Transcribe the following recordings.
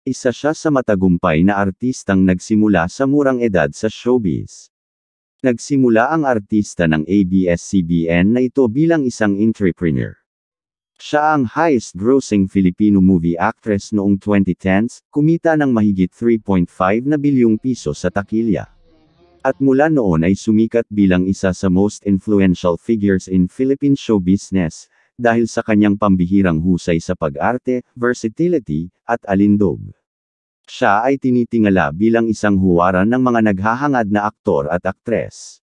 Isa siya sa matagumpay na artistang nagsimula sa murang edad sa showbiz. Nagsimula ang artista ng ABS-CBN na ito bilang isang entrepreneur. Siya ang highest-grossing Filipino movie actress noong 2010s, kumita ng mahigit 3.5 na bilyong piso sa takilya. At mula noon ay sumikat bilang isa sa most influential figures in Philippine show business, dahil sa kanyang pambihirang husay sa pag-arte, versatility, at alindog. Siya ay tinitingala bilang isang huwaran ng mga naghahangad na aktor at aktres.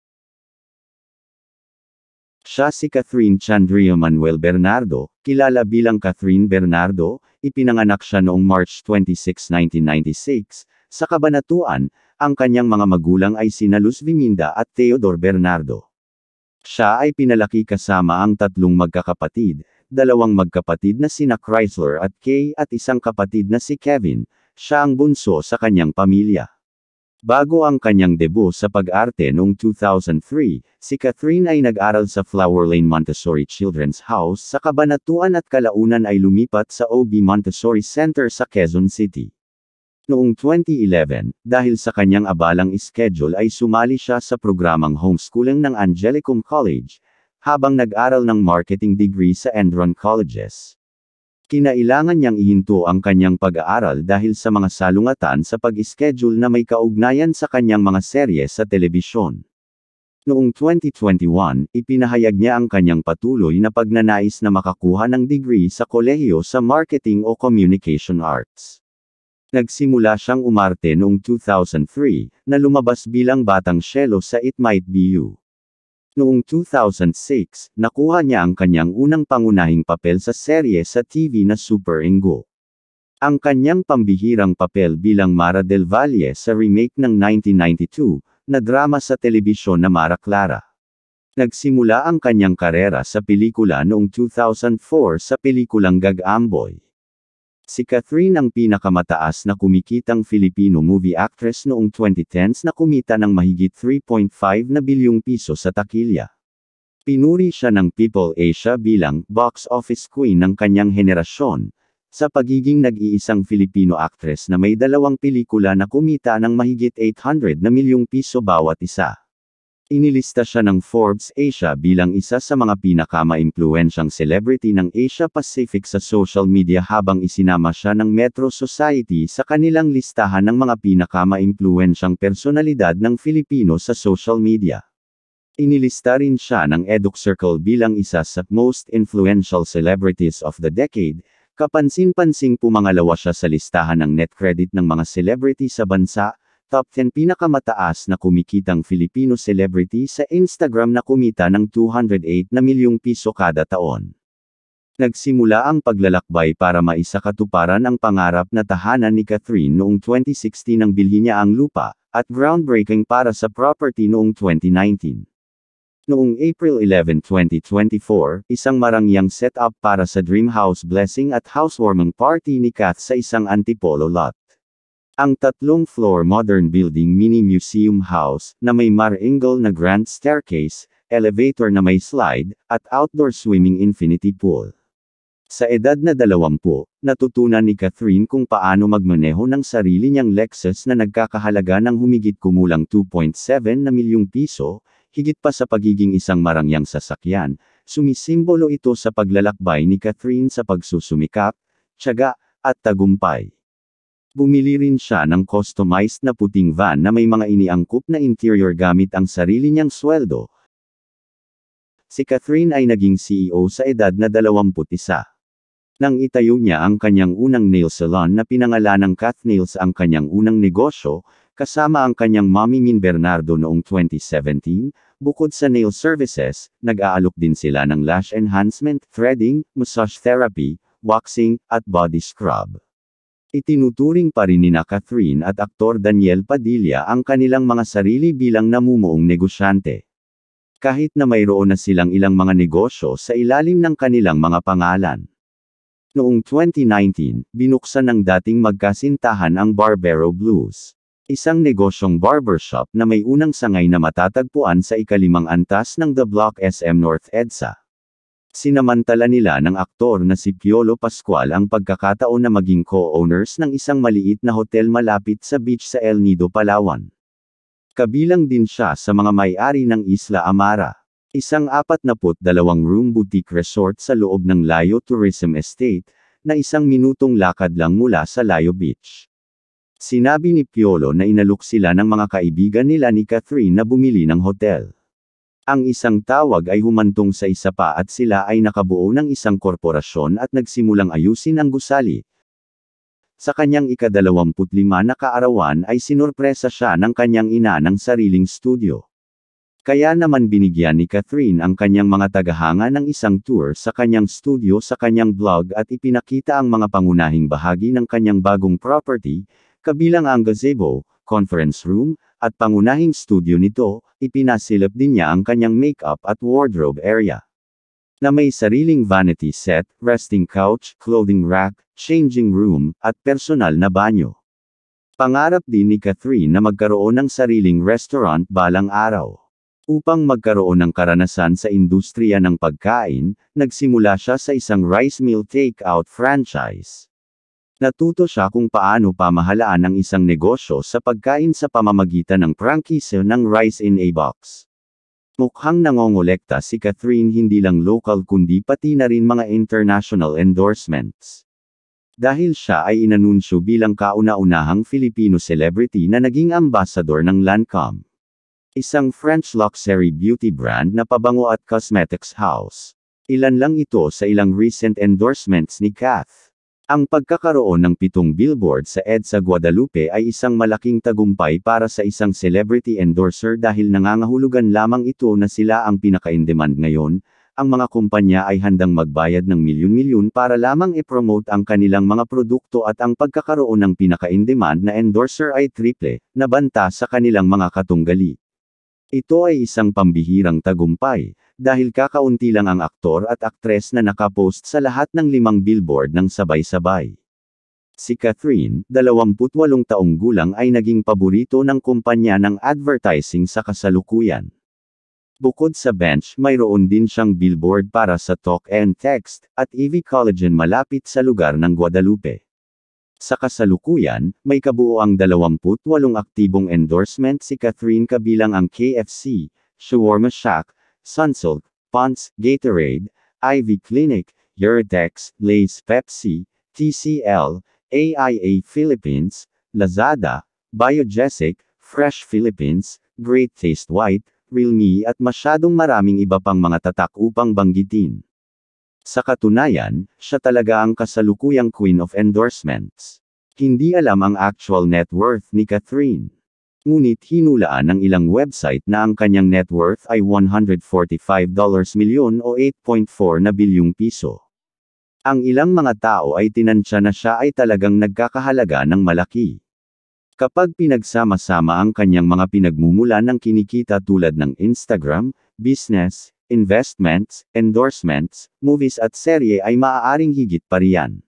Siya si Catherine Chandria Manuel Bernardo, kilala bilang Catherine Bernardo, ipinanganak siya noong March 26, 1996, sa Cabanatuan. Ang kanyang mga magulang ay sina Luz Viminda at Theodore Bernardo. Siya ay pinalaki kasama ang tatlong magkakapatid, dalawang magkapatid na sina Chrysler at Kay at isang kapatid na si Kevin. Siya ang bunso sa kanyang pamilya. Bago ang kanyang debut sa pag-arte noong 2003, si Catherine ay nag-aral sa Flower Lane Montessori Children's House sa Cabanatuan at kalaunan ay lumipat sa OB Montessori Center sa Quezon City. Noong 2011, dahil sa kanyang abalang schedule ay sumali siya sa programang homeschooling ng Angelicum College, habang nag-aral ng marketing degree sa Enron Colleges. Kinailangan niyang ihinto ang kanyang pag-aaral dahil sa mga salungatan sa pag-schedule na may kaugnayan sa kanyang mga serye sa telebisyon. Noong 2021, ipinahayag niya ang kanyang patuloy na pagnanais na makakuha ng degree sa kolehiyo sa Marketing o Communication Arts. Nagsimula siyang umarte noong 2003, na lumabas bilang Batang Shelo sa It Might Be You. Noong 2006, nakuha niya ang kanyang unang pangunahing papel sa serye sa TV na Super Enggo. Ang kanyang pambihirang papel bilang Mara del Valle sa remake ng 1992, na drama sa telebisyon na Mara Clara. Nagsimula ang kanyang karera sa pelikula noong 2004 sa pelikulang Gag-Amboy. Si Catherine ang pinakamataas na kumikitang Filipino movie actress noong 2010s na kumita ng mahigit 3.5 na bilyong piso sa takilya. Pinuri siya ng People Asia bilang box office queen ng kanyang henerasyon, sa pagiging nag-iisang Filipino actress na may dalawang pelikula na kumita ng mahigit 800 na milyong piso bawat isa. Inilista siya ng Forbes Asia bilang isa sa mga pinakamaimpluwensyang celebrity ng Asia Pacific sa social media habang isinama siya ng Metro Society sa kanilang listahan ng mga pinakamaimpluwensyang personalidad ng Filipino sa social media. Inilista rin siya ng EduCircle bilang isa sa most influential celebrities of the decade, kapansin-pansing pumangalawa siya sa listahan ng net credit ng mga celebrity sa bansa. Top 10 pinakamataas na kumikitang Filipino celebrity sa Instagram na kumita ng 208 na milyong piso kada taon. Nagsimula ang paglalakbay para maisakatuparan ang pangarap na tahanan ni Catherine noong 2016 nang bilhin niya ang lupa, at groundbreaking para sa property noong 2019. Noong April 11, 2024, isang marangyang setup para sa dream house blessing at housewarming party ni Kath sa isang Antipolo lot. Ang 3-floor modern building mini museum house, na may mar-angle na grand staircase, elevator na may slide, at outdoor swimming infinity pool. Sa edad na 20, natutunan ni Catherine kung paano magmaneho ng sarili niyang Lexus na nagkakahalaga ng humigit kumulang 2.7 na milyong piso, higit pa sa pagiging isang marangyang sasakyan, sumisimbolo ito sa paglalakbay ni Catherine sa pagsusumikap, tiyaga, at tagumpay. Bumili rin siya ng customized na puting van na may mga iniangkop na interior gamit ang sarili niyang sweldo. Si Catherine ay naging CEO sa edad na 21. Nang itayo niya ang kanyang unang nail salon na pinangalanang Kath Nails ang kanyang unang negosyo, kasama ang kanyang mommy Min Bernardo noong 2017, bukod sa nail services, nag-aalok din sila ng lash enhancement, threading, massage therapy, waxing, at body scrub. Itinuturing pa rin nina Catherine at aktor Daniel Padilla ang kanilang mga sarili bilang namumuong negosyante. Kahit na mayroon na silang ilang mga negosyo sa ilalim ng kanilang mga pangalan. Noong 2019, binuksan ng dating magkasintahan ang Barbero Blues. Isang negosyong barbershop na may unang sangay na matatagpuan sa ika-5 antas ng The Block SM North EDSA. Sinamantala nila ng aktor na si Piolo Pascual ang pagkakataon na maging co-owners ng isang maliit na hotel malapit sa beach sa El Nido, Palawan. Kabilang din siya sa mga may-ari ng Isla Amara, isang 42-room boutique resort sa loob ng Layo Tourism Estate, na 1 minutong lakad lang mula sa Layo Beach. Sinabi ni Piolo na inalok sila ng mga kaibigan nila ni Catherine na bumili ng hotel. Ang isang tawag ay humantong sa isa pa at sila ay nakabuo ng isang korporasyon at nagsimulang ayusin ang gusali. Sa kanyang ika-25 na kaarawan ay sinurpresa siya ng kanyang ina ng sariling studio. Kaya naman binigyan ni Catherine ang kanyang mga tagahanga ng isang tour sa kanyang studio sa kanyang blog at ipinakita ang mga pangunahing bahagi ng kanyang bagong property, kabilang ang gazebo, conference room, at pangunahing studio nito. Ipinasilip din niya ang kanyang makeup at wardrobe area, na may sariling vanity set, resting couch, clothing rack, changing room, at personal na banyo. Pangarap din ni Catherine na magkaroon ng sariling restaurant balang araw. Upang magkaroon ng karanasan sa industriya ng pagkain, nagsimula siya sa isang rice meal take-out franchise. Natuto siya kung paano pamahalaan ang isang negosyo sa pagkain sa pamamagitan ng prangkisa ng Rice in a Box. Mukhang nangongolekta si Catherine hindi lang local kundi pati na rin mga international endorsements. Dahil siya ay inanunsyo bilang kauna-unahang Filipino celebrity na naging ambassador ng Lancome, isang French luxury beauty brand na pabango at cosmetics house. Ilan lang ito sa ilang recent endorsements ni Kath. Ang pagkakaroon ng 7 billboard sa EDSA Guadalupe ay isang malaking tagumpay para sa isang celebrity endorser dahil nangangahulugan lamang ito na sila ang pinaka-in-demand ngayon. Ang mga kumpanya ay handang magbayad ng milyon-milyon para lamang i-promote ang kanilang mga produkto at ang pagkakaroon ng pinaka-in-demand na endorser ay triple na banta sa kanilang mga katunggali. Ito ay isang pambihirang tagumpay, dahil kakaunti lang ang aktor at aktres na nakapost sa lahat ng 5 billboard ng sabay-sabay. Si Catherine, 28 taong gulang ay naging paborito ng kumpanya ng advertising sa kasalukuyan. Bukod sa bench, mayroon din siyang billboard para sa talk and text, at EV Collagen malapit sa lugar ng Guadalupe. Sa kasalukuyan, may kabuoang 28 aktibong endorsement si Catherine kabilang ang KFC, Shawarma Shack, Sunsilk, Ponds, Gatorade, Ivy Clinic, Eurotex, Lay's Pepsi, TCL, AIA Philippines, Lazada, Biogesic, Fresh Philippines, Great Taste White, Realme at masyadong maraming iba pang mga tatak upang banggitin. Sa katunayan, siya talaga ang kasalukuyang queen of endorsements. Hindi alam ang actual net worth ni Catherine. Ngunit hinulaan ng ilang website na ang kanyang net worth ay $145 milyon o 8.4 na bilyong piso. Ang ilang mga tao ay tinansya na siya ay talagang nagkakahalaga ng malaki. Kapag pinagsama-sama ang kanyang mga pinagmumulan ng kinikita tulad ng Instagram, business, investments, endorsements, movies at serye ay maaaring higit pa riyan.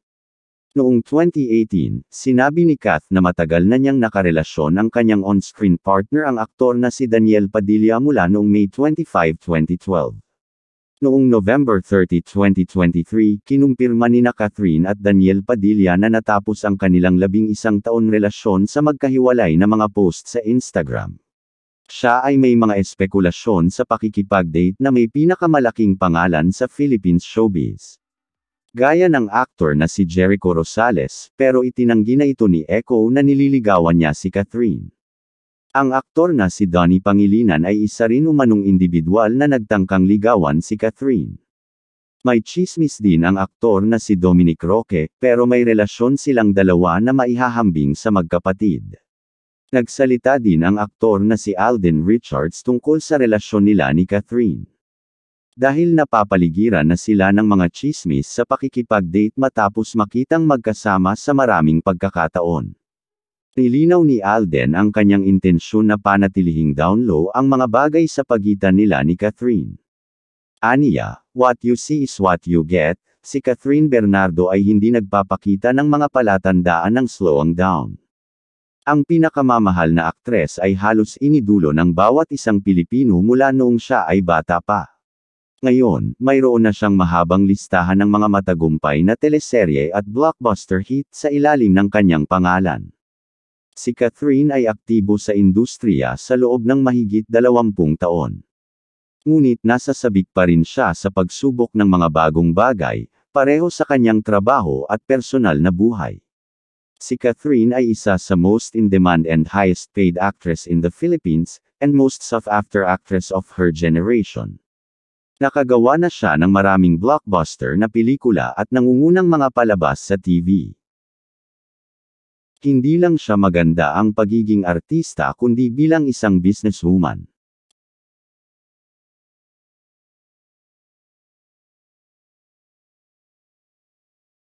Noong 2018, sinabi ni Kath na matagal na niyang nakarelasyon ang kanyang on-screen partner ang aktor na si Daniel Padilla mula noong May 25, 2012. Noong November 30, 2023, kinumpirma ni Catherine at Daniel Padilla na natapos ang kanilang 11 taon relasyon sa magkahiwalay na mga post sa Instagram. Siya ay may mga espekulasyon sa pakikipag-date na may pinakamalaking pangalan sa Philippines showbiz, gaya ng aktor na si Jericho Rosales, pero itinanggi na ito ni Echo na nililigawan niya si Catherine. Ang aktor na si Donnie Pangilinan ay isa rin umanong individual na nagtangkang ligawan si Catherine. May chismis din ang aktor na si Dominic Roque, pero may relasyon silang dalawa na maihahambing sa magkapatid. Nagsalita din ang aktor na si Alden Richards tungkol sa relasyon nila ni Catherine. Dahil napapaligiran na sila ng mga chismis sa pakikipag-date matapos makitang magkasama sa maraming pagkakataon. Nilinaw ni Alden ang kanyang intensyon na panatilihing down low ang mga bagay sa pagitan nila ni Catherine. Aniya, what you see is what you get, si Catherine Bernardo ay hindi nagpapakita ng mga palatandaan ng slowing down. Ang pinakamamahal na aktres ay halos inidulo ng bawat isang Pilipino mula noong siya ay bata pa. Ngayon, mayroon na siyang mahabang listahan ng mga matagumpay na teleserye at blockbuster hit sa ilalim ng kanyang pangalan. Si Catherine ay aktibo sa industriya sa loob ng mahigit 20 taon. Ngunit nasa sabik pa rin siya sa pagsubok ng mga bagong bagay, pareho sa kanyang trabaho at personal na buhay. Si Catherine ay isa sa most in-demand and highest-paid actress in the Philippines, and most sought-after actress of her generation. Nakagawa na siya ng maraming blockbuster na pelikula at nangungunang mga palabas sa TV. Hindi lang siya maganda ang pagiging artista kundi bilang isang businesswoman.